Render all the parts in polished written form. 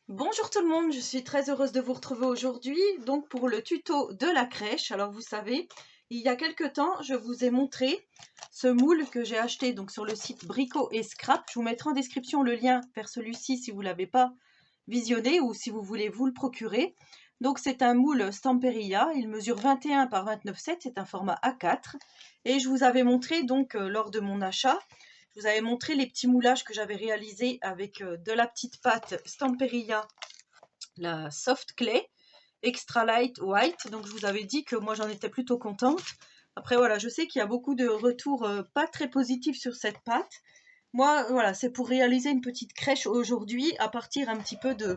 Bonjour tout le monde, je suis très heureuse de vous retrouver aujourd'hui donc pour le tuto de la crèche. Alors vous savez, il y a quelque temps, je vous ai montré ce moule que j'ai acheté donc sur le site Brico et Scrap. Je vous mettrai en description le lien vers celui-ci si vous ne l'avez pas visionné ou si vous voulez vous le procurer. Donc c'est un moule Stamperia, il mesure 21 par 29,7, c'est un format A4 et je vous avais montré donc lors de mon achat. Je vous avais montré les petits moulages que j'avais réalisés avec de la petite pâte Stamperia, la soft clay, extra light white. Donc je vous avais dit que moi j'en étais plutôt contente. Après voilà, je sais qu'il y a beaucoup de retours pas très positifs sur cette pâte. Moi voilà, c'est pour réaliser une petite crèche aujourd'hui à partir un petit peu de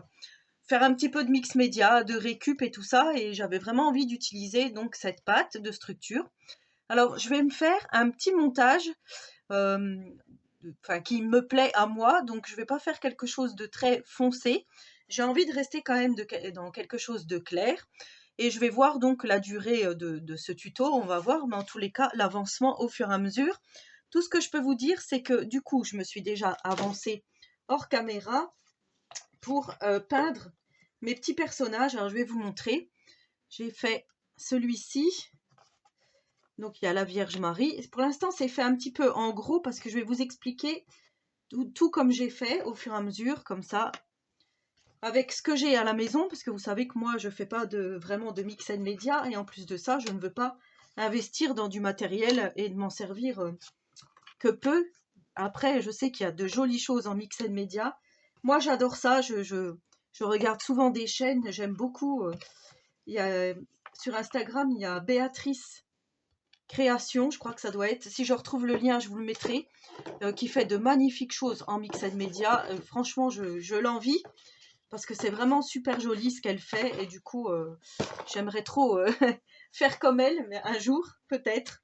faire un petit peu de mix média, de récup et tout ça, et j'avais vraiment envie d'utiliser donc cette pâte de structure. Alors je vais me faire un petit montage qui me plaît à moi, donc je vais pas faire quelque chose de très foncé. J'ai envie de rester quand même dans quelque chose de clair. Et je vais voir donc la durée de ce tuto, on va voir, mais en tous les cas, l'avancement au fur et à mesure. Tout ce que je peux vous dire, c'est que du coup, je me suis déjà avancée hors caméra pour peindre mes petits personnages. Alors, je vais vous montrer. J'ai fait celui-ci. Donc, il y a la Vierge Marie. Pour l'instant, c'est fait un petit peu en gros parce que je vais vous expliquer tout comme j'ai fait au fur et à mesure, comme ça, avec ce que j'ai à la maison, parce que vous savez que moi, je fais pas vraiment de mix and media, et en plus de ça, je ne veux pas investir dans du matériel et de m'en servir que peu. Après, je sais qu'il y a de jolies choses en mix and media. Moi, j'adore ça, je regarde souvent des chaînes, j'aime beaucoup. Il y a, sur Instagram, il y a Béatrice Création, je crois que ça doit être. Si je retrouve le lien, je vous le mettrai. Qui fait de magnifiques choses en mix and media. Franchement, je l'envie parce que c'est vraiment super joli ce qu'elle fait et du coup, j'aimerais trop faire comme elle, mais un jour, peut-être.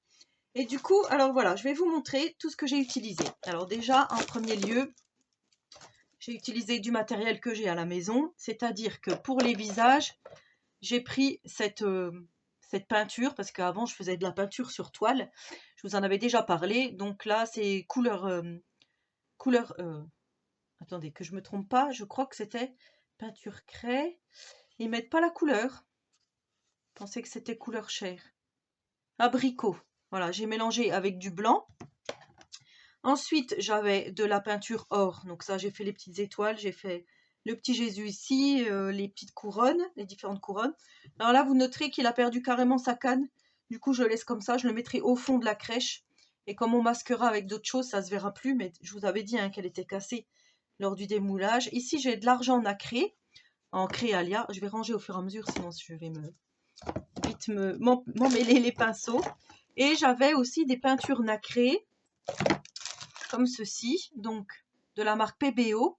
Et du coup, alors voilà, je vais vous montrer tout ce que j'ai utilisé. Alors déjà, en premier lieu, j'ai utilisé du matériel que j'ai à la maison, c'est-à-dire que pour les visages, j'ai pris cette peinture, parce qu'avant je faisais de la peinture sur toile, je vous en avais déjà parlé, donc là c'est couleur attendez, que je me trompe pas, je crois que c'était peinture craie. Ils mettent pas la couleur. Je pensais que c'était couleur chair. Abricot. Voilà, j'ai mélangé avec du blanc. Ensuite, j'avais de la peinture or. Donc ça, j'ai fait les petites étoiles, j'ai fait le petit Jésus ici, les petites couronnes, les différentes couronnes. Alors là, vous noterez qu'il a perdu carrément sa canne. Du coup, je le laisse comme ça. Je le mettrai au fond de la crèche. Et comme on masquera avec d'autres choses, ça se verra plus. Mais je vous avais dit qu'elle était cassée lors du démoulage. Ici, j'ai de l'argent nacré en créalia. Je vais ranger au fur et à mesure, sinon je vais vite m'emmêler les pinceaux. Et j'avais aussi des peintures nacrées, comme ceci, donc de la marque PBO.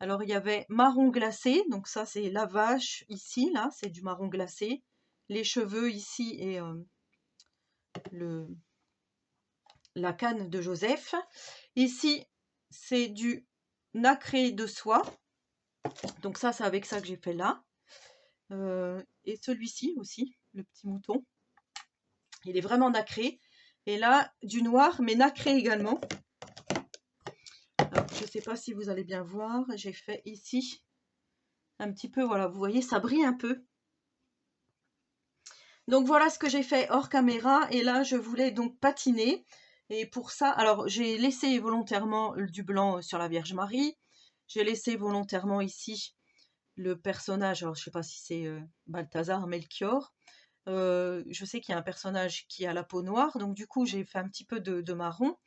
Alors il y avait marron glacé, donc ça c'est la vache ici, là c'est du marron glacé. Les cheveux ici et la canne de Joseph. Ici c'est du nacré de soie, donc ça c'est avec ça que j'ai fait là. Et celui-ci aussi, le petit mouton, il est vraiment nacré. Et là du noir mais nacré également. Alors, je ne sais pas si vous allez bien voir, j'ai fait ici un petit peu, voilà, vous voyez, ça brille un peu. Donc voilà ce que j'ai fait hors caméra, et là je voulais donc patiner. Et pour ça, alors j'ai laissé volontairement du blanc sur la Vierge Marie, j'ai laissé volontairement ici le personnage, alors je ne sais pas si c'est Balthazar, Melchior. Je sais qu'il y a un personnage qui a la peau noire, donc du coup j'ai fait un petit peu de marron,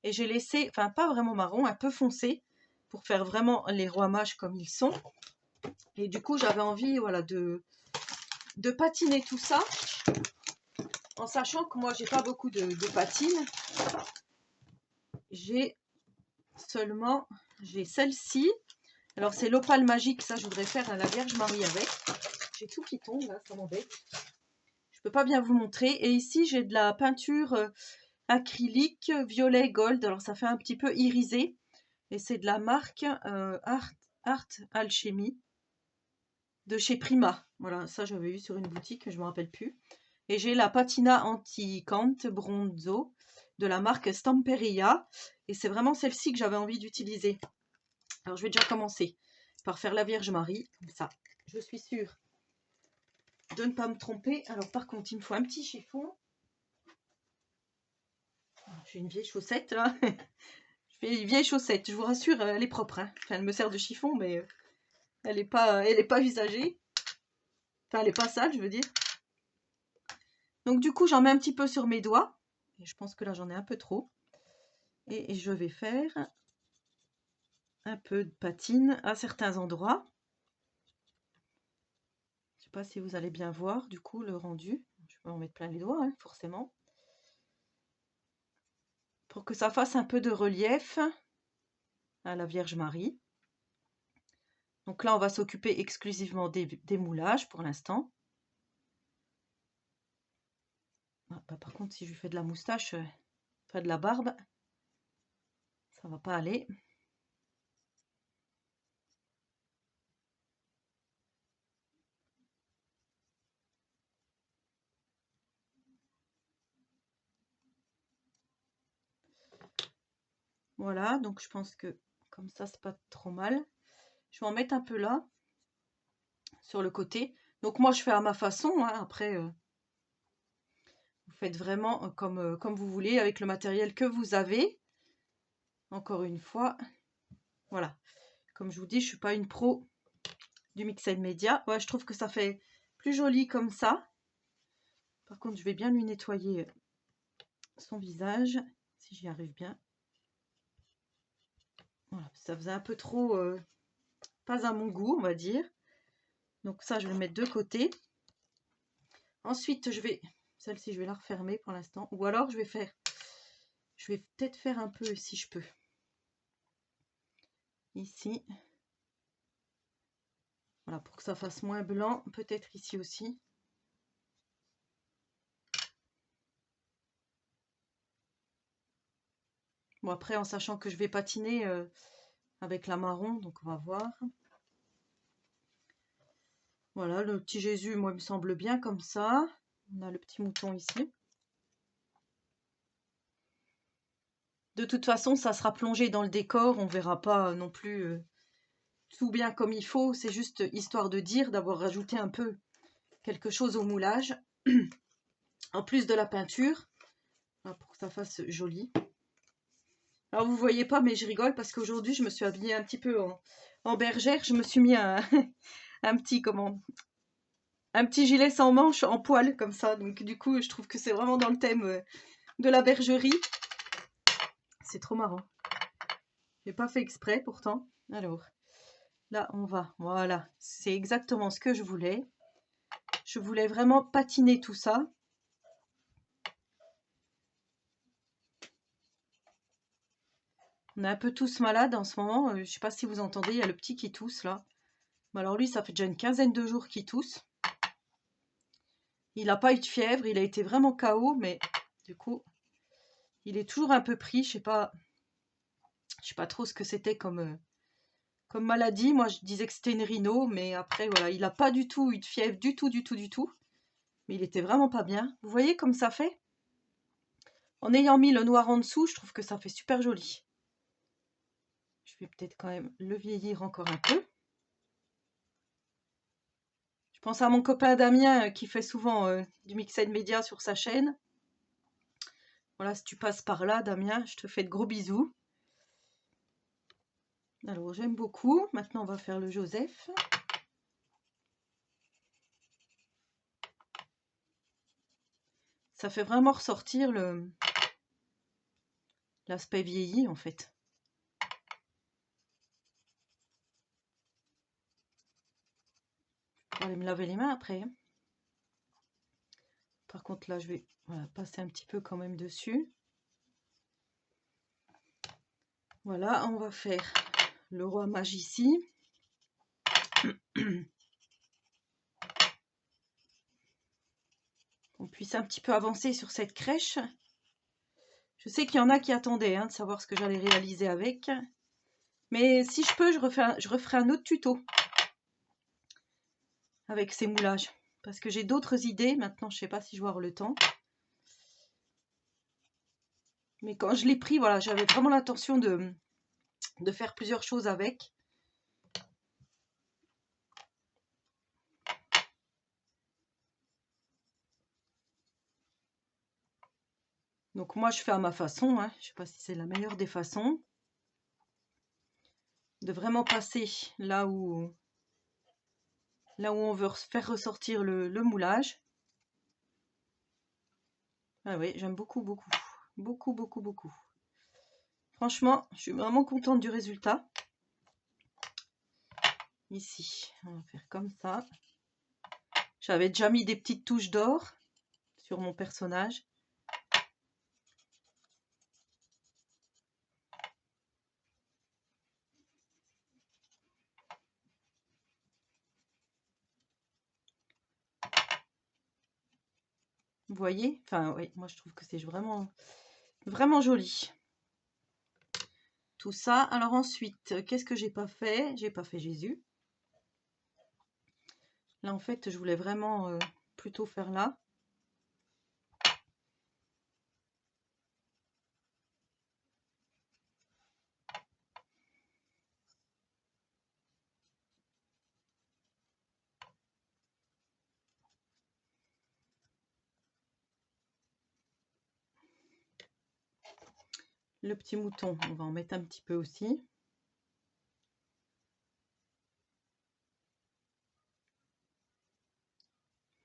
et j'ai laissé, enfin pas vraiment marron, un peu foncé, pour faire vraiment les rois mages comme ils sont. Et du coup j'avais envie, voilà, de patiner tout ça, en sachant que moi j'ai pas beaucoup de patines. J'ai seulement, j'ai celle-ci. Alors c'est l'opale magique, ça je voudrais faire à la Vierge Marie avec. J'ai tout qui tombe là, ça m'embête. Je peux pas bien vous montrer. Et ici j'ai de la peinture acrylique violet gold. Alors ça fait un petit peu irisé. Et c'est de la marque Art Alchemy de chez Prima. Voilà, ça j'avais vu sur une boutique, je me rappelle plus. Et j'ai la patina anti-cante bronzo de la marque Stamperia. Et c'est vraiment celle-ci que j'avais envie d'utiliser. Alors je vais déjà commencer par faire la Vierge Marie, comme ça. Je suis sûre de ne pas me tromper. Alors par contre, il me faut un petit chiffon. J'ai une vieille chaussette là. Je fais une vieille chaussette, je vous rassure, elle est propre. Hein. Enfin, elle me sert de chiffon, mais elle n'est pas usagée. Enfin, elle n'est pas sale, je veux dire. Donc du coup, j'en mets un petit peu sur mes doigts. Et je pense que là, j'en ai un peu trop. Et je vais faire un peu de patine à certains endroits. Je ne sais pas si vous allez bien voir, du coup, le rendu. Je vais en mettre plein les doigts, hein, forcément. Pour que ça fasse un peu de relief à la Vierge Marie. Donc là, on va s'occuper exclusivement des moulages pour l'instant. Ah, bah, par contre, si je lui fais de la moustache, enfin de la barbe, ça va pas aller. Voilà, donc je pense que comme ça, c'est pas trop mal. Je vais en mettre un peu là, sur le côté. Donc moi, je fais à ma façon. Hein. Après, vous faites vraiment comme vous voulez, avec le matériel que vous avez. Encore une fois, voilà. Comme je vous dis, je suis pas une pro du Mixed Media. Ouais, je trouve que ça fait plus joli comme ça. Par contre, je vais bien lui nettoyer son visage, si j'y arrive bien. Voilà, ça faisait un peu trop, pas à mon goût, on va dire. Donc ça, je vais le mettre de côté. Ensuite, celle-ci, je vais la refermer pour l'instant. Ou alors, je vais peut-être faire un peu, si je peux. Ici. Voilà, pour que ça fasse moins blanc. Peut-être ici aussi. Bon, après, en sachant que je vais patiner avec la marron, donc on va voir. Voilà, le petit Jésus, moi, il me semble bien comme ça. On a le petit mouton ici. De toute façon, ça sera plongé dans le décor. On verra pas non plus tout bien comme il faut. C'est juste histoire de dire, d'avoir rajouté un peu quelque chose au moulage. En plus de la peinture. Pour que ça fasse joli. Alors vous voyez pas, mais je rigole parce qu'aujourd'hui, je me suis habillée un petit peu en bergère. Je me suis mis un petit gilet sans manches en poil comme ça. Donc du coup, je trouve que c'est vraiment dans le thème de la bergerie. C'est trop marrant. J'ai pas fait exprès pourtant. Alors, là, on va. Voilà, c'est exactement ce que je voulais. Je voulais vraiment patiner tout ça. On est un peu tous malades en ce moment. Je sais pas si vous entendez, il y a le petit qui tousse là. Alors lui, ça fait déjà une quinzaine de jours qu'il tousse. Il n'a pas eu de fièvre, il a été vraiment KO, mais du coup, il est toujours un peu pris. Je sais pas trop ce que c'était comme maladie. Moi, je disais que c'était une rhino, mais après, voilà, il n'a pas du tout eu de fièvre, du tout. Mais il était vraiment pas bien. Vous voyez comme ça fait? En ayant mis le noir en dessous, je trouve que ça fait super joli. Je vais peut-être quand même le vieillir encore un peu. Je pense à mon copain Damien qui fait souvent du Mixed Media sur sa chaîne. Voilà, si tu passes par là, Damien, je te fais de gros bisous. Alors, j'aime beaucoup. Maintenant, on va faire le Joseph. Ça fait vraiment ressortir l'aspect vieilli, en fait. Je vais aller me laver les mains après. Par contre, là, je vais passer un petit peu quand même dessus. Voilà, on va faire le roi mage ici. On puisse un petit peu avancer sur cette crèche. Je sais qu'il y en a qui attendaient de savoir ce que j'allais réaliser avec. Mais si je peux, je referai un autre tuto avec ces moulages. Parce que j'ai d'autres idées. Maintenant, je ne sais pas si je vais avoir le temps. Mais quand je l'ai pris, voilà, j'avais vraiment l'intention de faire plusieurs choses avec. Donc moi je fais à ma façon, hein. Je ne sais pas si c'est la meilleure des façons. De vraiment passer là où on veut faire ressortir le moulage. Ah oui, j'aime beaucoup, beaucoup. Beaucoup, beaucoup, beaucoup. Franchement, je suis vraiment contente du résultat. Ici, on va faire comme ça. J'avais déjà mis des petites touches d'or sur mon personnage. Vous voyez? Enfin, oui, moi je trouve que c'est vraiment, vraiment joli. Tout ça. Alors ensuite, qu'est-ce que j'ai pas fait? J'ai pas fait Jésus. Là, en fait, je voulais vraiment plutôt faire là. Le petit mouton, on va en mettre un petit peu aussi.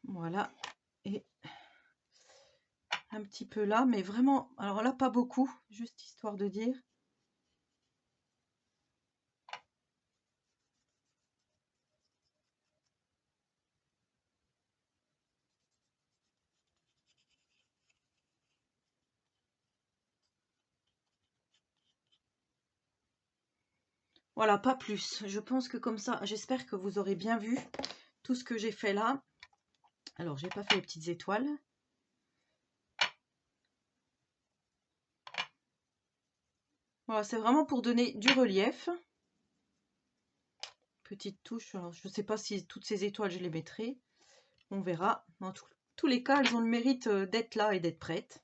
Voilà. Et un petit peu là, mais vraiment, alors là, pas beaucoup, juste histoire de dire. Voilà, pas plus. Je pense que comme ça, j'espère que vous aurez bien vu tout ce que j'ai fait là. Alors, j'ai pas fait les petites étoiles. Voilà, c'est vraiment pour donner du relief. Petite touche. Alors, je ne sais pas si toutes ces étoiles, je les mettrai. On verra. En tous les cas, elles ont le mérite d'être là et d'être prêtes.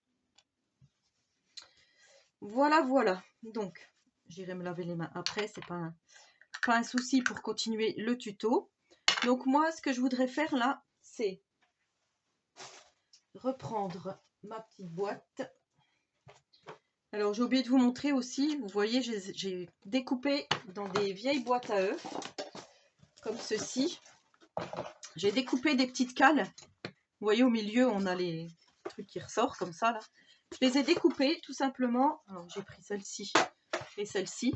Voilà, voilà. Donc, j'irai me laver les mains après. C'est pas un souci pour continuer le tuto. Donc, moi, ce que je voudrais faire là, c'est reprendre ma petite boîte. Alors, j'ai oublié de vous montrer aussi. Vous voyez, j'ai découpé dans des vieilles boîtes à œufs, comme ceci. J'ai découpé des petites cales. Vous voyez, au milieu, on a les trucs qui ressortent comme ça, là. Je les ai découpées, tout simplement. Alors, j'ai pris celle-ci et celle-ci.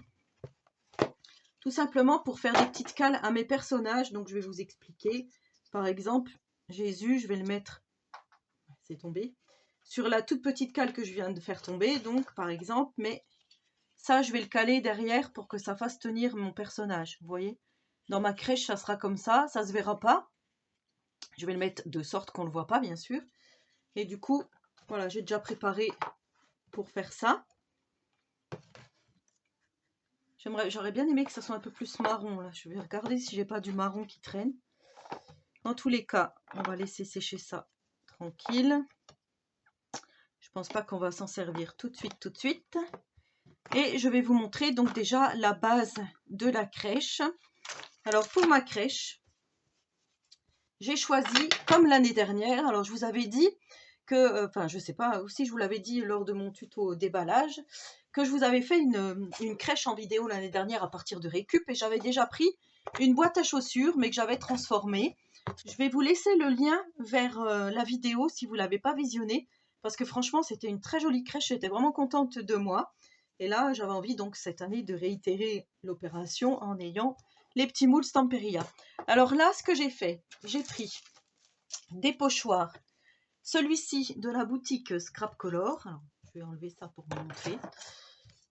Tout simplement pour faire des petites cales à mes personnages. Donc, je vais vous expliquer. Par exemple, Jésus, je vais le mettre... C'est tombé. Sur la toute petite cale que je viens de faire tomber, donc, par exemple. Mais ça, je vais le caler derrière pour que ça fasse tenir mon personnage. Vous voyez? Dans ma crèche, ça sera comme ça. Ça ne se verra pas. Je vais le mettre de sorte qu'on ne le voit pas, bien sûr. Et du coup, voilà, j'ai déjà préparé pour faire ça. J'aurais bien aimé que ça soit un peu plus marron. Là. Je vais regarder si j'ai pas du marron qui traîne. Dans tous les cas, on va laisser sécher ça tranquille. Je pense pas qu'on va s'en servir tout de suite. Et je vais vous montrer donc déjà la base de la crèche. Alors pour ma crèche, j'ai choisi, comme l'année dernière, alors je vous avais dit que, enfin je sais pas, aussi je vous l'avais dit lors de mon tuto déballage, que je vous avais fait une crèche en vidéo l'année dernière à partir de récup et j'avais déjà pris une boîte à chaussures mais que j'avais transformée. Je vais vous laisser le lien vers la vidéo si vous ne l'avez pas visionnée parce que franchement c'était une très jolie crèche, j'étais vraiment contente de moi. Et là j'avais envie donc cette année de réitérer l'opération en ayant les petits moules Stamperia. Alors là ce que j'ai fait, j'ai pris des pochoirs. Celui-ci de la boutique Scrap Color. Alors, je vais enlever ça pour vous montrer.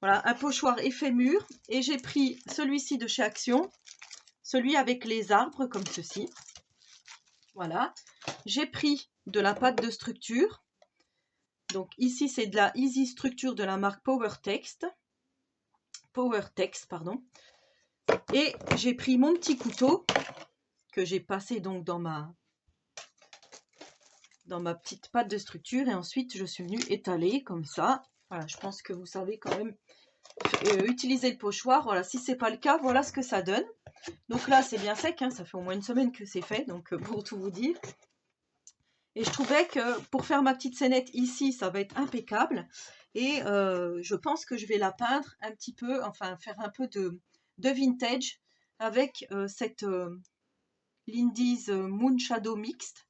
Voilà, un pochoir effet mur. Et j'ai pris celui-ci de chez Action. Celui avec les arbres, comme ceci. Voilà. J'ai pris de la pâte de structure. Donc ici, c'est de la Easy Structure de la marque PowerTex, pardon. Et j'ai pris mon petit couteau que j'ai passé donc dans ma petite pâte de structure et ensuite je suis venue étaler comme ça. Voilà, je pense que vous savez quand même utiliser le pochoir. Voilà, si c'est pas le cas, voilà ce que ça donne. Donc là c'est bien sec, hein, ça fait au moins une semaine que c'est fait, donc pour tout vous dire. Et je trouvais que pour faire ma petite scénette ici, ça va être impeccable. Et je pense que je vais la peindre un petit peu, enfin faire un peu de vintage avec cette Lindy's Moon Shadow Mixte.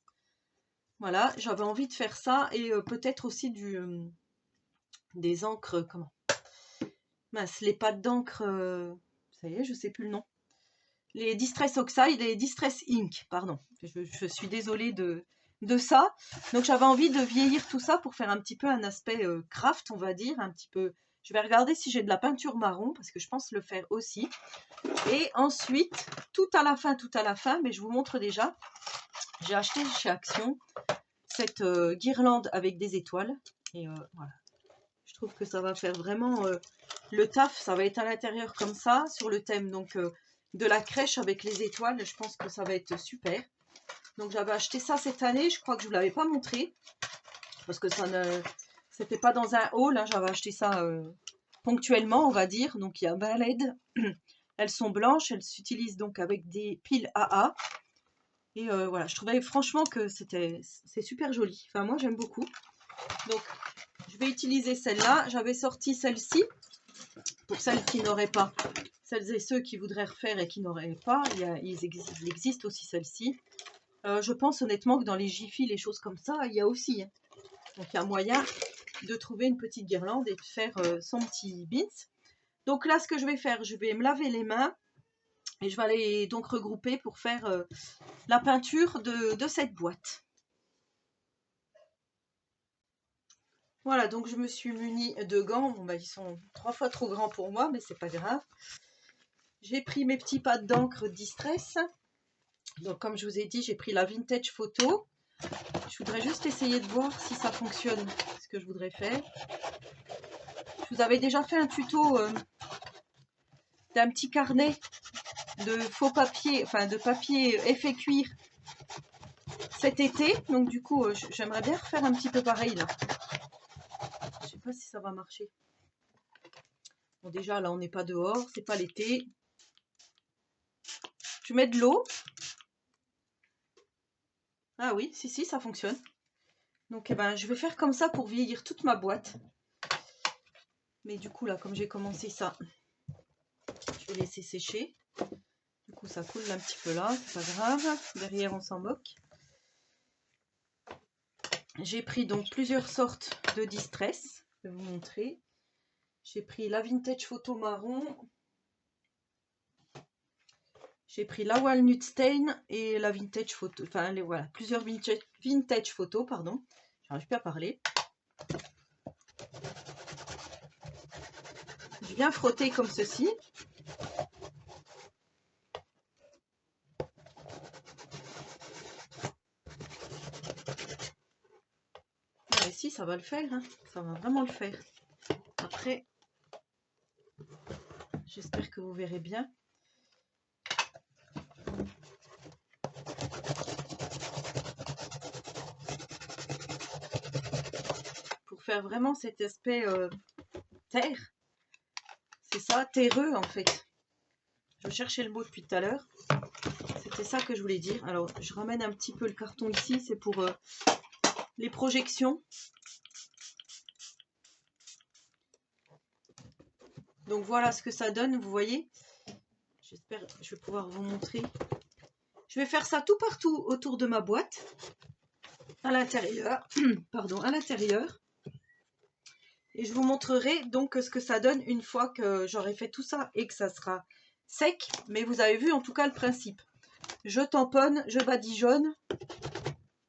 Voilà, j'avais envie de faire ça et peut-être aussi des encres, comment? Mince, les pâtes d'encre, ça y est, je sais plus le nom. Les Distress Oxide et Distress Ink, pardon. Je suis désolée de ça. Donc j'avais envie de vieillir tout ça pour faire un petit peu un aspect craft, on va dire, un petit peu. Je vais regarder si j'ai de la peinture marron parce que je pense le faire aussi. Et ensuite, tout à la fin, mais je vous montre déjà, j'ai acheté chez Action cette guirlande avec des étoiles. Et voilà, je trouve que ça va faire vraiment le taf. Ça va être à l'intérieur comme ça, sur le thème donc de la crèche avec les étoiles. Je pense que ça va être super. Donc j'avais acheté ça cette année. Je crois que je ne vous l'avais pas montré parce que ça ne, c'était pas dans un haul. Hein. J'avais acheté ça ponctuellement, on va dire. Donc il y a 20 LED. Elles sont blanches. Elles s'utilisent donc avec des piles AA. Et voilà, je trouvais franchement que c'est super joli. Enfin, moi, j'aime beaucoup. Donc, je vais utiliser celle-là. J'avais sorti celle-ci pour celles qui n'auraient pas. Celles et ceux qui voudraient refaire et qui n'auraient pas. Il existe aussi celle-ci. Je pense honnêtement que dans les Jiffy, les choses comme ça, il y a aussi. Hein. Donc, il y a moyen de trouver une petite guirlande et de faire son petit bins. Donc là, ce que je vais faire, je vais me laver les mains. Et je vais aller donc regrouper pour faire la peinture de cette boîte. Voilà, donc je me suis munie de gants. Bon, bah, ils sont 3 fois trop grands pour moi, mais c'est pas grave. J'ai pris mes petits pads d'encre Distress. Donc comme je vous ai dit, j'ai pris la Vintage Photo. Je voudrais juste essayer de voir si ça fonctionne, ce que je voudrais faire. Je vous avais déjà fait un tuto d'un petit carnet de faux papier, enfin de papier effet cuir cet été. Donc du coup, j'aimerais bien refaire un petit peu pareil là. Je sais pas si ça va marcher. Bon, déjà là, on n'est pas dehors, c'est pas l'été. Je mets de l'eau. Ah oui, si, ça fonctionne. Donc, eh ben, je vais faire comme ça pour vieillir toute ma boîte. Mais du coup, là, comme j'ai commencé ça, je vais laisser sécher. Du coup, ça coule un petit peu là, c'est pas grave. Derrière, on s'en moque. J'ai pris donc plusieurs sortes de Distress. Je vais vous montrer. J'ai pris la Vintage Photo marron. J'ai pris la Walnut Stain et la Vintage Photo. Enfin, voilà, plusieurs Vintage Photo, pardon. J'arrive plus à parler. Je viens frotter comme ceci. Ah, si, ça va le faire. Hein. Ça va vraiment le faire. Après, j'espère que vous verrez bien. Pour faire vraiment cet aspect terre. C'est ça, terreux en fait. Je cherchais le mot depuis tout à l'heure. C'était ça que je voulais dire. Alors, je ramène un petit peu le carton ici. C'est pour les projections. Donc, voilà ce que ça donne, vous voyez. J'espère que je vais pouvoir vous montrer. Je vais faire ça tout partout autour de ma boîte. À l'intérieur. Pardon, à l'intérieur. Et je vous montrerai donc ce que ça donne une fois que j'aurai fait tout ça et que ça sera sec. Mais vous avez vu en tout cas le principe. Je tamponne, je badigeonne,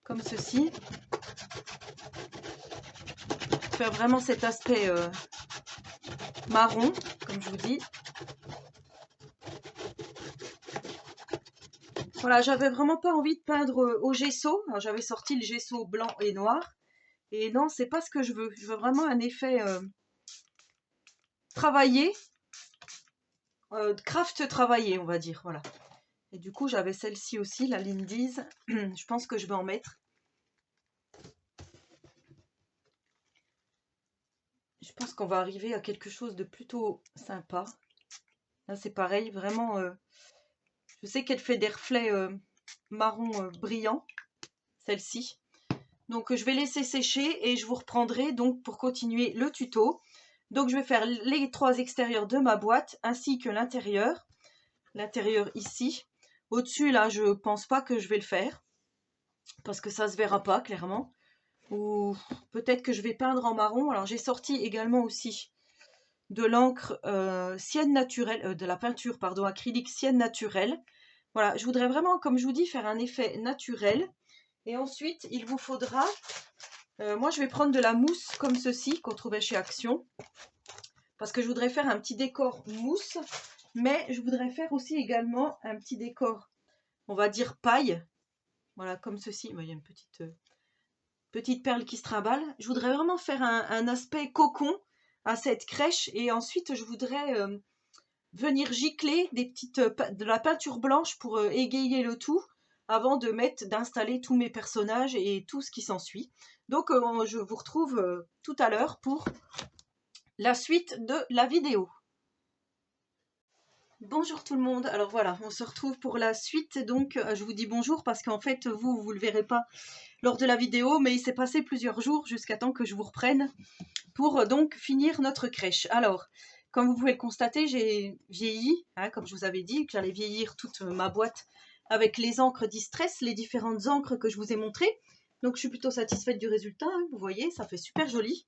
comme ceci. Faire vraiment cet aspect marron, comme je vous dis. Voilà, j'avais vraiment pas envie de peindre au gesso. J'avais sorti le gesso blanc et noir. Et non, c'est pas ce que je veux. Je veux vraiment un effet travaillé. Craft travaillé, on va dire. Voilà. Et du coup, j'avais celle-ci aussi, la Lindy's. Je pense que je vais en mettre. Je pense qu'on va arriver à quelque chose de plutôt sympa. Là, c'est pareil, vraiment. Je sais qu'elle fait des reflets marron brillants, celle-ci. Donc je vais laisser sécher et je vous reprendrai donc pour continuer le tuto. Donc je vais faire les 3 extérieurs de ma boîte ainsi que l'intérieur. L'intérieur ici. Au-dessus là, je pense pas que je vais le faire parce que ça se verra pas clairement. Ou peut-être que je vais peindre en marron. Alors j'ai sorti également aussi de l'encre sienne naturelle, de la peinture pardon acrylique sienne naturelle. Voilà, je voudrais vraiment, comme je vous dis, faire un effet naturel. Et ensuite, il vous faudra, moi je vais prendre de la mousse comme ceci qu'on trouvait chez Action. Parce que je voudrais faire un petit décor mousse. Mais je voudrais faire aussi également un petit décor, on va dire paille. Voilà, comme ceci. Il y a une petite perle qui se trimballe. Je voudrais vraiment faire un aspect cocon à cette crèche. Et ensuite, je voudrais venir gicler de la peinture blanche pour égayer le tout avant d'installer tous mes personnages et tout ce qui s'ensuit. Donc je vous retrouve tout à l'heure pour la suite de la vidéo. Bonjour tout le monde, alors voilà, on se retrouve pour la suite. Donc je vous dis bonjour parce qu'en fait vous le verrez pas lors de la vidéo, mais il s'est passé plusieurs jours jusqu'à temps que je vous reprenne pour donc finir notre crèche. Alors, comme vous pouvez le constater, j'ai vieilli, hein, comme je vous avais dit, que j'allais vieillir toute ma boîte avec les encres Distress, les différentes encres que je vous ai montrées. Donc je suis plutôt satisfaite du résultat, hein, vous voyez, ça fait super joli.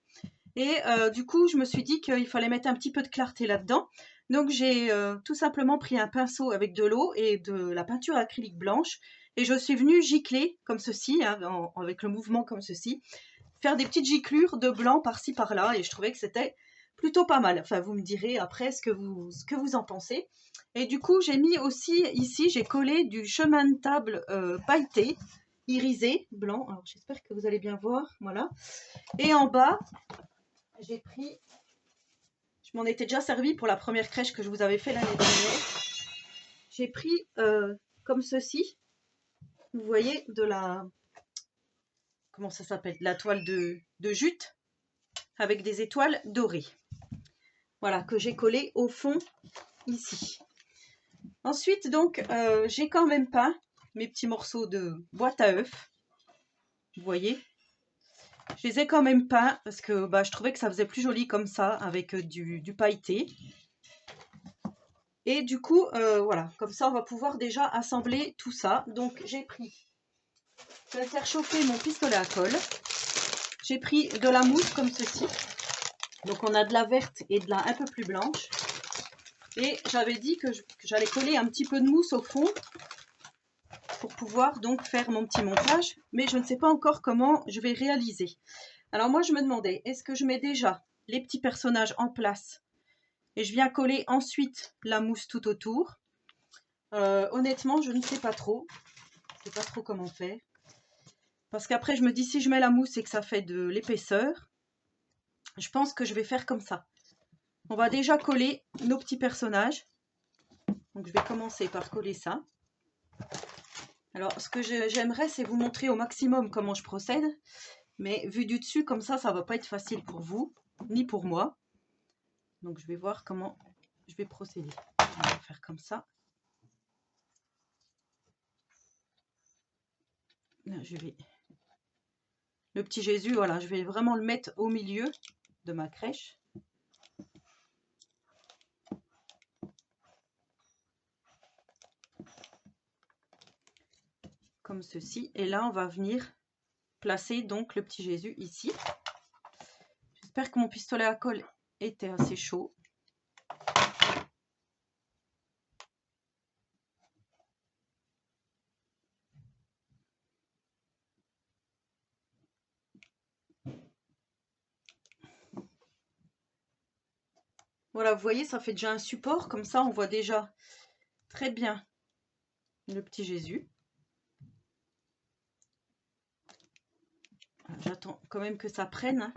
Et du coup, je me suis dit qu'il fallait mettre un petit peu de clarté là-dedans. Donc j'ai tout simplement pris un pinceau avec de l'eau et de la peinture acrylique blanche. Et je suis venue gicler comme ceci, hein, avec le mouvement comme ceci, faire des petites giclures de blanc par-ci par-là. Et je trouvais que c'était plutôt pas mal. Enfin, vous me direz après ce que vous en pensez. Et du coup, j'ai mis aussi ici, j'ai collé du chemin de table pailleté, irisé, blanc. Alors j'espère que vous allez bien voir. Voilà. Et en bas, j'ai pris, je m'en étais déjà servi pour la première crèche que je vous avais fait l'année dernière. J'ai pris comme ceci, vous voyez, de la, comment ça s'appelle, de la toile de jute avec des étoiles dorées. Voilà, que j'ai collé au fond ici. Ensuite, donc, j'ai quand même peint mes petits morceaux de boîte à œufs. Vous voyez, je les ai quand même peints parce que je trouvais que ça faisait plus joli comme ça avec du pailleté. Et du coup, voilà, comme ça, on va pouvoir déjà assembler tout ça. Donc, je vais faire chauffer mon pistolet à colle. J'ai pris de la mousse comme ceci. Donc, on a de la verte et de la un peu plus blanche. Et j'avais dit que j'allais coller un petit peu de mousse au fond pour pouvoir donc faire mon petit montage. Mais je ne sais pas encore comment je vais réaliser. Alors, moi, je me demandais, est-ce que je mets déjà les petits personnages en place et je viens coller ensuite la mousse tout autour? Honnêtement, je ne sais pas trop. Je ne sais pas trop comment faire. Parce qu'après, je me dis, si je mets la mousse et que ça fait de l'épaisseur, je pense que je vais faire comme ça. On va déjà coller nos petits personnages. Donc, je vais commencer par coller ça. Alors, ce que j'aimerais, c'est vous montrer au maximum comment je procède. Mais vu du dessus, comme ça ne va pas être facile pour vous, ni pour moi. Donc, je vais voir comment je vais procéder. On va faire comme ça. Là, je vais... Le petit Jésus, voilà, je vais vraiment le mettre au milieu de ma crèche. Comme ceci. Et là, on va venir placer donc le petit Jésus ici. J'espère que mon pistolet à colle était assez chaud. Voilà, vous voyez, ça fait déjà un support. Comme ça, on voit déjà très bien le petit Jésus. J'attends quand même que ça prenne.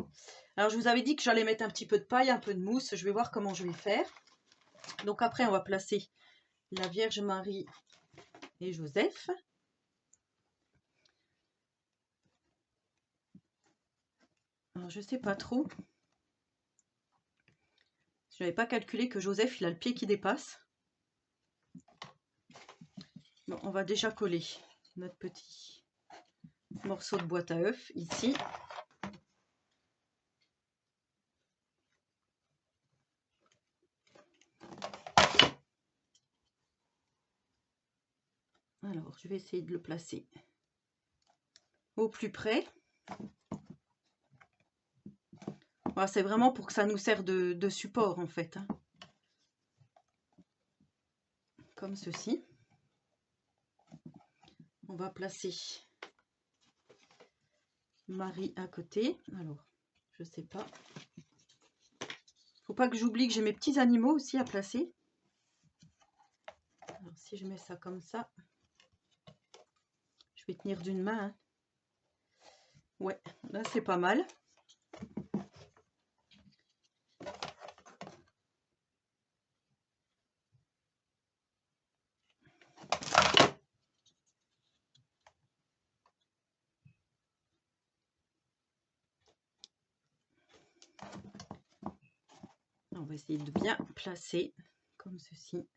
Alors, je vous avais dit que j'allais mettre un petit peu de paille, un peu de mousse. Je vais voir comment je vais faire. Donc après, on va placer la Vierge Marie et Joseph. Alors, je ne sais pas trop. Je n'avais pas calculé que Joseph, il a le pied qui dépasse. Bon, on va déjà coller notre petit morceau de boîte à œufs ici. Alors, je vais essayer de le placer au plus près. Voilà, c'est vraiment pour que ça nous sert de support en fait. Hein. Comme ceci. On va placer Marie à côté. Alors, je sais pas. Faut pas que j'oublie que j'ai mes petits animaux aussi à placer. Alors, si je mets ça comme ça, je vais tenir d'une main. Hein. Ouais, là c'est pas mal. On va essayer de bien placer comme ceci.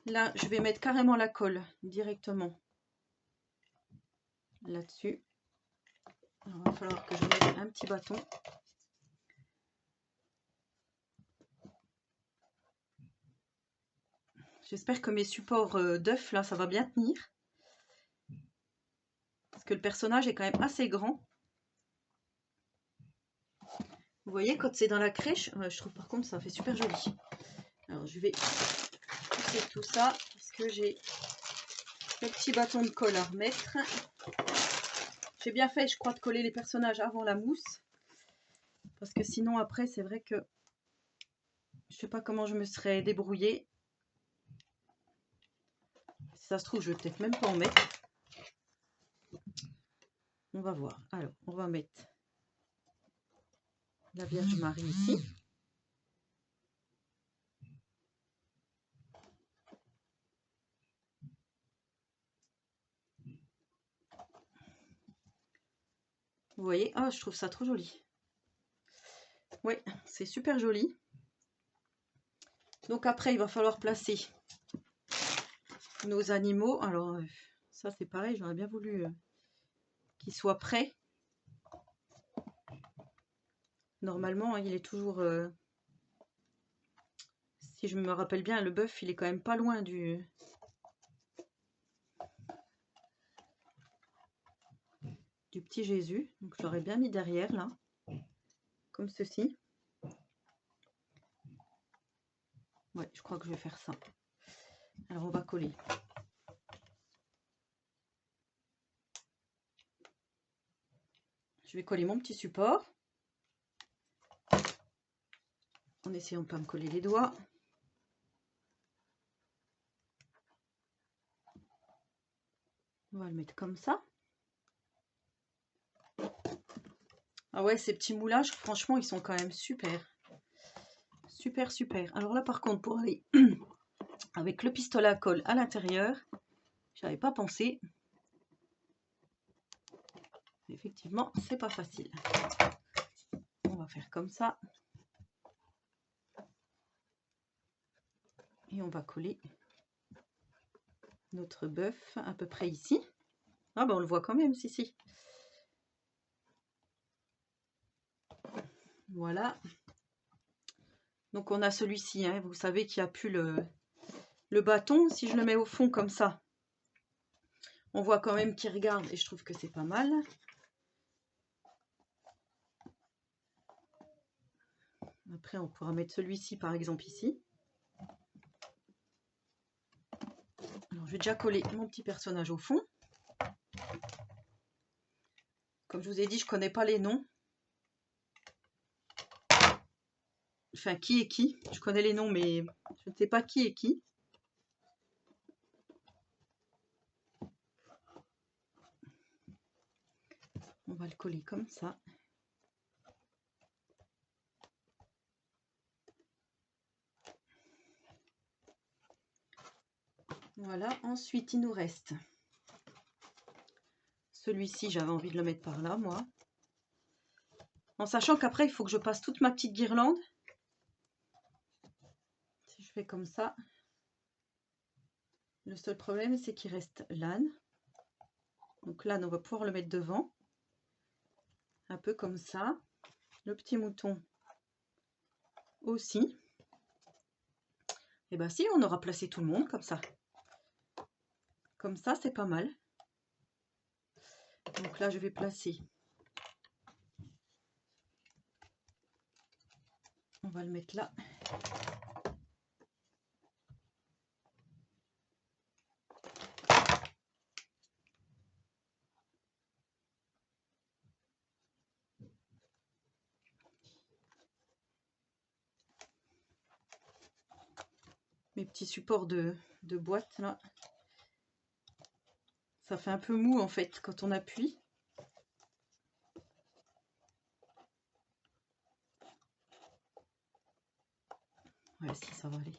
Là, je vais mettre carrément la colle directement là-dessus. Il va falloir que je mette un petit bâton. J'espère que mes supports d'œufs, là, ça va bien tenir. Parce que le personnage est quand même assez grand. Vous voyez, quand c'est dans la crèche, je trouve par contre ça fait super joli. Alors, je vais pousser tout ça parce que j'ai le petit bâton de colle à remettre. J'ai bien fait, je crois, de coller les personnages avant la mousse. Parce que sinon, après, c'est vrai que je sais pas comment je me serais débrouillée. Si ça se trouve, je vais peut-être même pas en mettre. On va voir. Alors, on va mettre la Vierge Marie ici. Vous voyez, ah, je trouve ça trop joli. Oui, c'est super joli. Donc après, il va falloir placer nos animaux. Alors, ça c'est pareil, j'aurais bien voulu qu'il soit prêt. Normalement, il est toujours... si je me rappelle bien, le bœuf, il est quand même pas loin du petit Jésus. Donc, je l'aurais bien mis derrière, là. Comme ceci. Ouais, je crois que je vais faire ça. Alors, on va coller. Je vais coller mon petit support. En essayant de ne pas me coller les doigts. On va le mettre comme ça. Ah ouais, ces petits moulages, franchement, ils sont quand même super. Super, super. Alors là, par contre, pour aller avec le pistolet à colle à l'intérieur, j'avais pas pensé. Effectivement, c'est pas facile. On va faire comme ça. Et on va coller notre bœuf à peu près ici. Ah ben on le voit quand même, si. Voilà. Donc on a celui-ci, hein. Vous savez qu'il n'y a plus le bâton. Si je le mets au fond comme ça, on voit quand même qu'il regarde et je trouve que c'est pas mal. Après on pourra mettre celui-ci par exemple ici. Alors je vais déjà coller mon petit personnage au fond. Comme je vous ai dit, je connais pas les noms. Enfin, qui est qui? Je connais les noms, mais je ne sais pas qui est qui. On va le coller comme ça. Voilà, ensuite il nous reste celui-ci, j'avais envie de le mettre par là, moi. En sachant qu'après, il faut que je passe toute ma petite guirlande. Si je fais comme ça. Le seul problème, c'est qu'il reste l'âne. Donc l'âne, on va pouvoir le mettre devant. Un peu comme ça. Le petit mouton aussi. Et bien si, on aura placé tout le monde comme ça. Comme ça, c'est pas mal. Donc là, je vais placer. On va le mettre là. Mes petits supports de boîte là. Ça fait un peu mou en fait quand on appuie. Ouais, si ça va aller.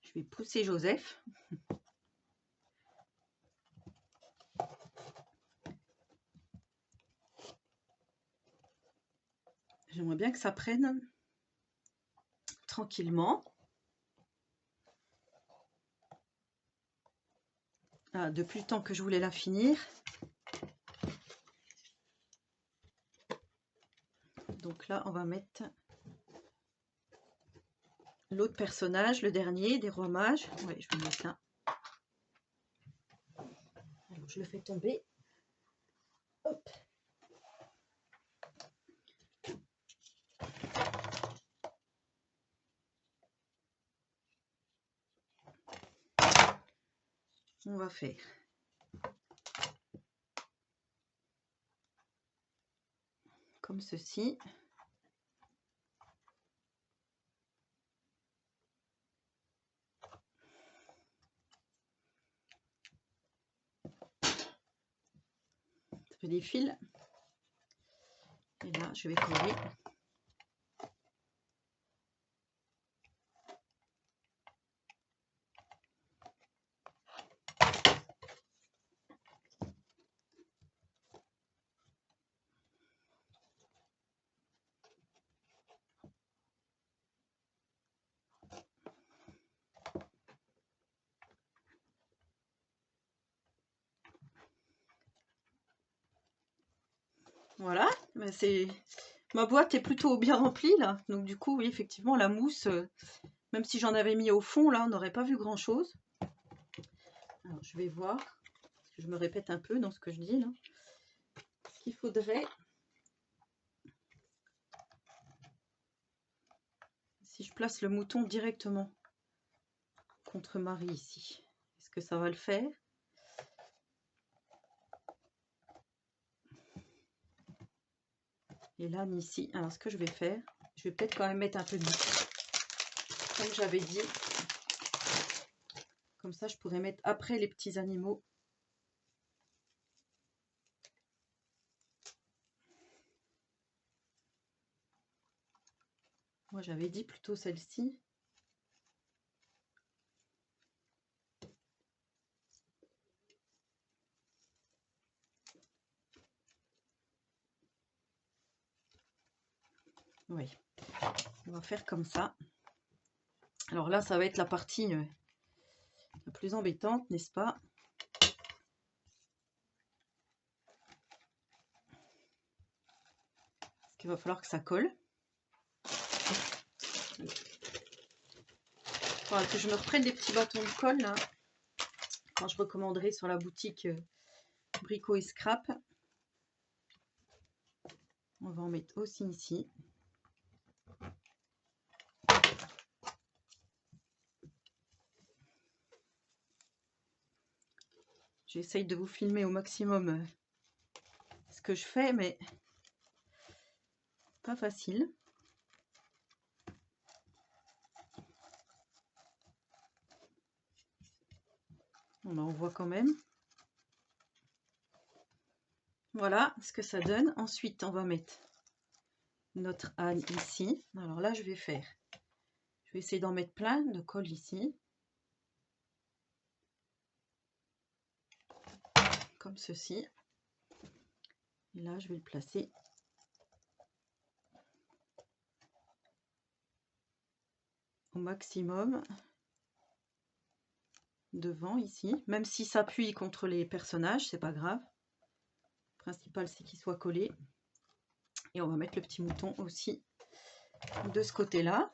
Je vais pousser Joseph. J'aimerais bien que ça prenne tranquillement. Ah, depuis le temps que je voulais la finir. Donc là, on va mettre l'autre personnage, le dernier des rois mages. Oui, je vais le mettre là. Alors, je le fais tomber. Hop. On va faire comme ceci. Ça fait des fils. Et là, je vais coller. Voilà, c'est ma boîte est plutôt bien remplie là, donc du coup oui effectivement la mousse, même si j'en avais mis au fond là, on n'aurait pas vu grand chose. Alors je vais voir, parce que je me répète un peu dans ce que je dis là. Ce qu'il faudrait, si je place le mouton directement contre Marie ici, est-ce que ça va le faire? Et là, ici, alors ce que je vais faire, je vais peut-être quand même mettre un peu de mousse, comme j'avais dit. Comme ça, je pourrais mettre après les petits animaux. Moi, j'avais dit plutôt celle-ci. Oui, on va faire comme ça. Alors là, ça va être la partie la plus embêtante, n'est-ce pas? Parce qu'il va falloir que ça colle. Voilà, que je me reprenne des petits bâtons de colle là, quand je recommanderai sur la boutique Brico et Scrap. On va en mettre aussi ici. J'essaye de vous filmer au maximum ce que je fais, mais pas facile. Bon, ben, on voit quand même. Voilà ce que ça donne. Ensuite, on va mettre notre âne ici. Alors là, je vais essayer d'en mettre plein de colle ici. comme ceci. Et là, je vais le placer au maximum devant ici, même s'il s'appuie contre les personnages, c'est pas grave. Le principal, c'est qu'il soit collé. Et on va mettre le petit mouton aussi de ce côté-là.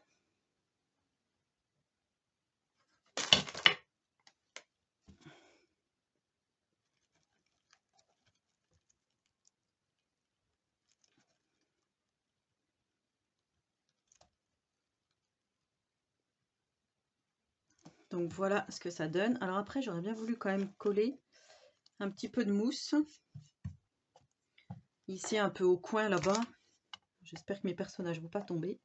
Donc voilà ce que ça donne. Alors après, j'aurais bien voulu quand même coller un petit peu de mousse. Ici, un peu au coin là-bas. J'espère que mes personnages ne vont pas tomber.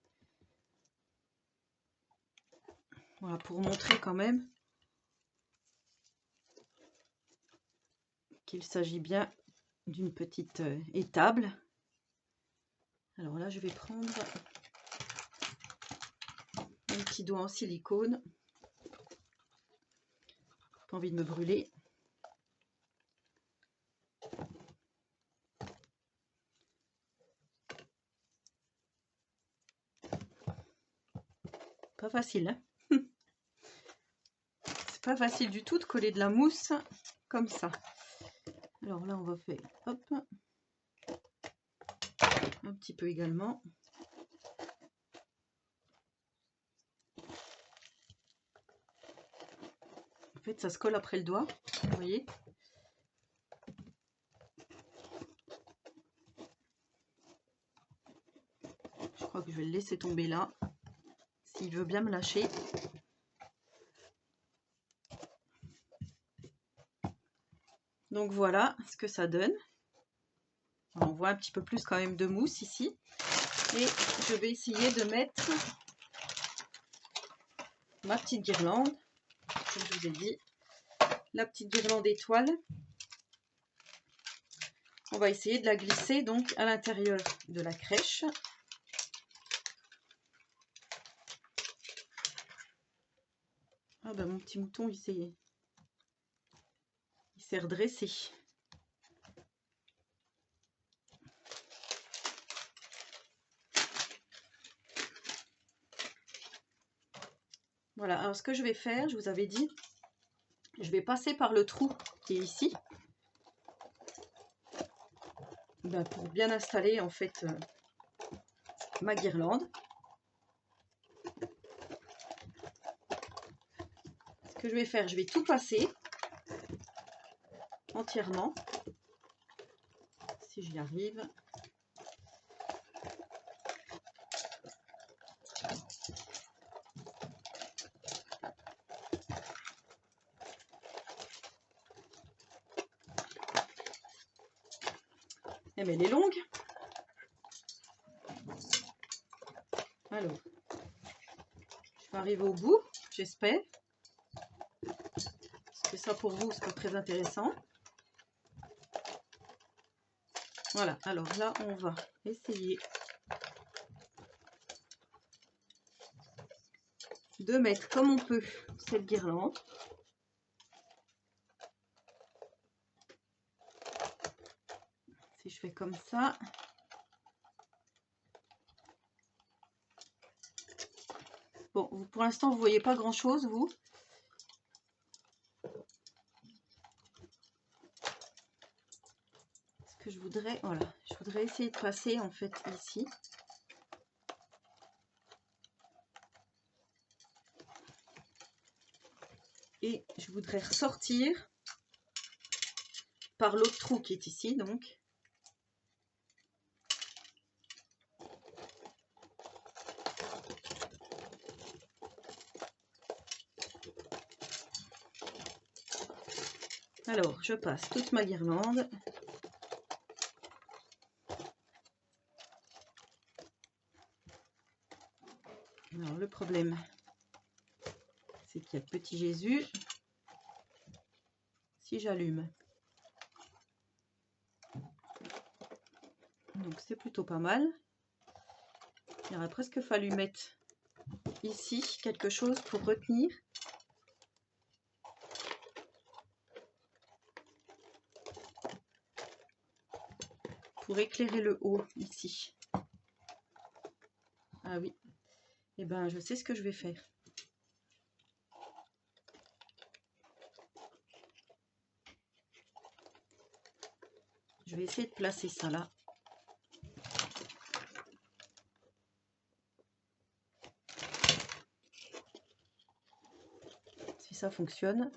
Voilà, pour montrer quand même qu'il s'agit bien d'une petite étable. Alors là, je vais prendre un petit doigt en silicone. Pas envie de me brûler. Pas facile, hein. C'est pas facile du tout de coller de la mousse comme ça. Alors là, on va faire hop, un petit peu également. En fait, ça se colle après le doigt, vous voyez. Je crois que je vais le laisser tomber là, s'il veut bien me lâcher. Donc voilà ce que ça donne. On voit un petit peu plus quand même de mousse ici. Et je vais essayer de mettre ma petite guirlande, comme je vous ai dit, la petite guirlande étoile. On va essayer de la glisser donc à l'intérieur de la crèche. Ah ben mon petit mouton il s'est redressé. Voilà, alors ce que je vais faire, je vous avais dit, je vais passer par le trou qui est ici. Ben, pour bien installer en fait ma guirlande. Ce que je vais faire, je vais tout passer entièrement, si j'y arrive. Eh mais elle est longue. Alors, je vais arriver au bout, j'espère. Parce que ça pour vous, c'est pas très intéressant. Voilà, alors là, on va essayer de mettre comme on peut cette guirlande. Si je fais comme ça. Bon, pour l'instant, vous voyez pas grand-chose, vous. Ce que je voudrais, voilà, je voudrais essayer de passer en fait ici. Et je voudrais ressortir par l'autre trou qui est ici, donc. Alors, je passe toute ma guirlande. Alors, le problème, c'est qu'il y a le petit Jésus. Si j'allume, donc c'est plutôt pas mal. Il aurait presque fallu mettre ici quelque chose pour retenir. pour éclairer le haut ici. Ah oui, et ben je sais ce que je vais faire. Je vais essayer de placer ça là. Si ça fonctionne.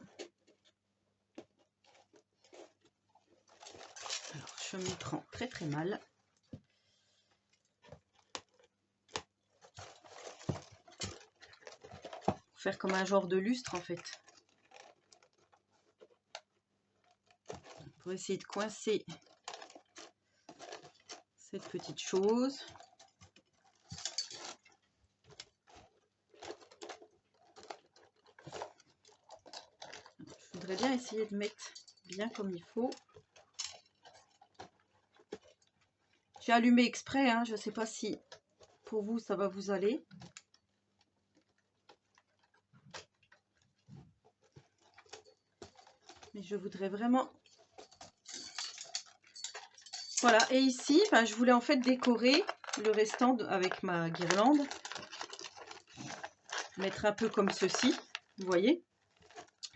Alors je m'y prends très très mal. Pour faire comme un genre de lustre en fait. Pour essayer de coincer cette petite chose. Je voudrais bien essayer de mettre bien comme il faut. J'ai allumé exprès, hein, je ne sais pas si pour vous ça va vous aller. Mais je voudrais vraiment... Voilà, et ici, ben, je voulais en fait décorer le restant avec ma guirlande. Mettre un peu comme ceci, vous voyez.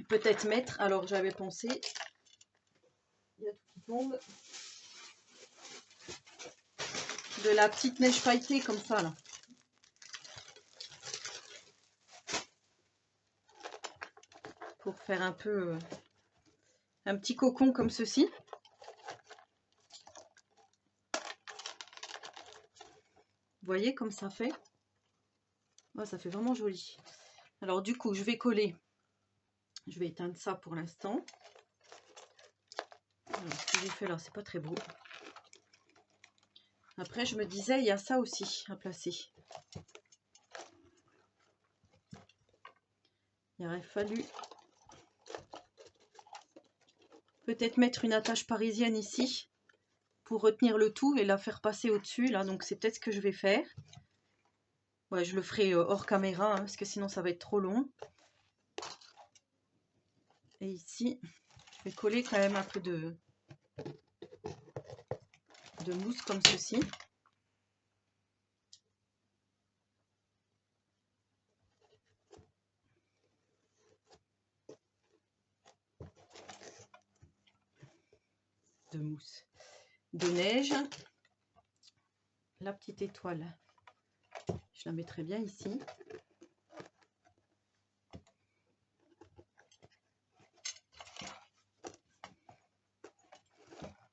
Peut-être mettre, alors j'avais pensé, il y a tout qui tombe, de la petite neige pailletée comme ça là. Pour faire un peu un petit cocon comme ceci. Vous voyez comme ça fait. Oh, ça fait vraiment joli. Alors du coup je vais coller, je vais éteindre ça pour l'instant. Ce que j'ai fait là c'est pas très beau. Après je me disais il y a ça aussi à placer. Il aurait fallu peut-être mettre une attache parisienne ici pour retenir le tout et la faire passer au-dessus là, donc c'est peut-être ce que je vais faire. Ouais, je le ferai hors caméra hein, parce que sinon ça va être trop long. Et ici je vais coller quand même un peu de mousse comme ceci. De mousse de neige. La petite étoile, je la mettrai bien ici.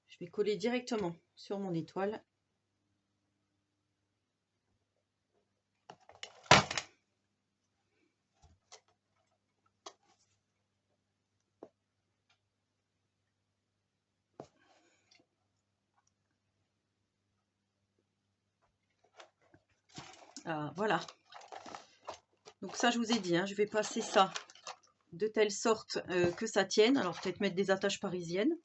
Je vais coller directement sur mon étoile. Ah, voilà. Donc ça, je vous ai dit, hein, je vais passer ça de telle sorte que ça tienne. Alors peut-être mettre des attaches parisiennes,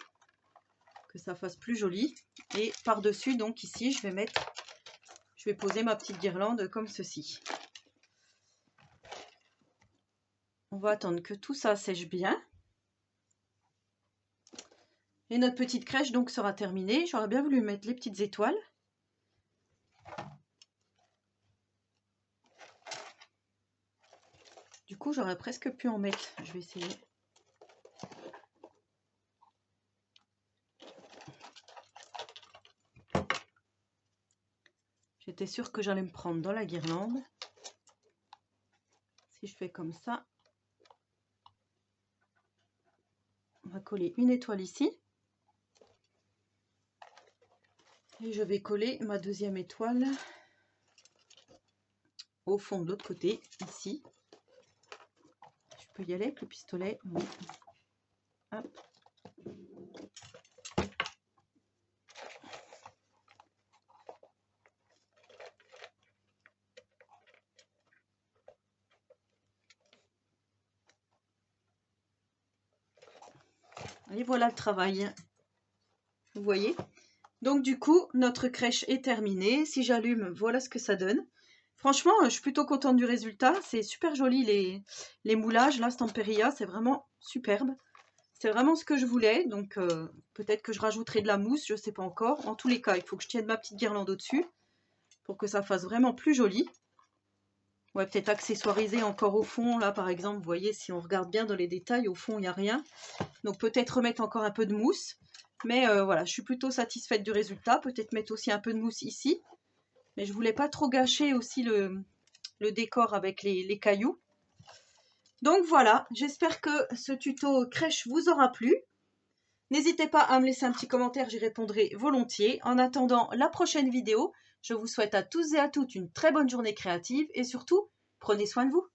que ça fasse plus joli. Et par-dessus, donc ici, je vais poser ma petite guirlande comme ceci. On va attendre que tout ça sèche bien. Et notre petite crèche donc sera terminée. J'aurais bien voulu mettre les petites étoiles. Du coup, j'aurais presque pu en mettre. Je vais essayer. J'étais sûre que j'allais me prendre dans la guirlande. Si je fais comme ça, on va coller une étoile ici. Et je vais coller ma deuxième étoile au fond de l'autre côté, ici. Je peux y aller avec le pistolet, oui. Hop. Et voilà le travail. Vous voyez? Donc du coup, notre crèche est terminée. Si j'allume, voilà ce que ça donne. Franchement, je suis plutôt contente du résultat. C'est super joli les moulages. Là, Stamperia, c'est vraiment superbe. C'est vraiment ce que je voulais, donc peut-être que je rajouterai de la mousse, je ne sais pas encore. En tous les cas, il faut que je tienne ma petite guirlande au-dessus pour que ça fasse vraiment plus joli. Ouais, peut-être accessoiriser encore au fond, là par exemple, vous voyez, si on regarde bien dans les détails, au fond, il n'y a rien. Donc peut-être remettre encore un peu de mousse. Mais voilà, je suis plutôt satisfaite du résultat. Peut-être mettre aussi un peu de mousse ici. Mais je voulais pas trop gâcher aussi le décor avec les cailloux. Donc voilà, j'espère que ce tuto crèche vous aura plu. N'hésitez pas à me laisser un petit commentaire, j'y répondrai volontiers. En attendant la prochaine vidéo, je vous souhaite à tous et à toutes une très bonne journée créative et surtout, prenez soin de vous.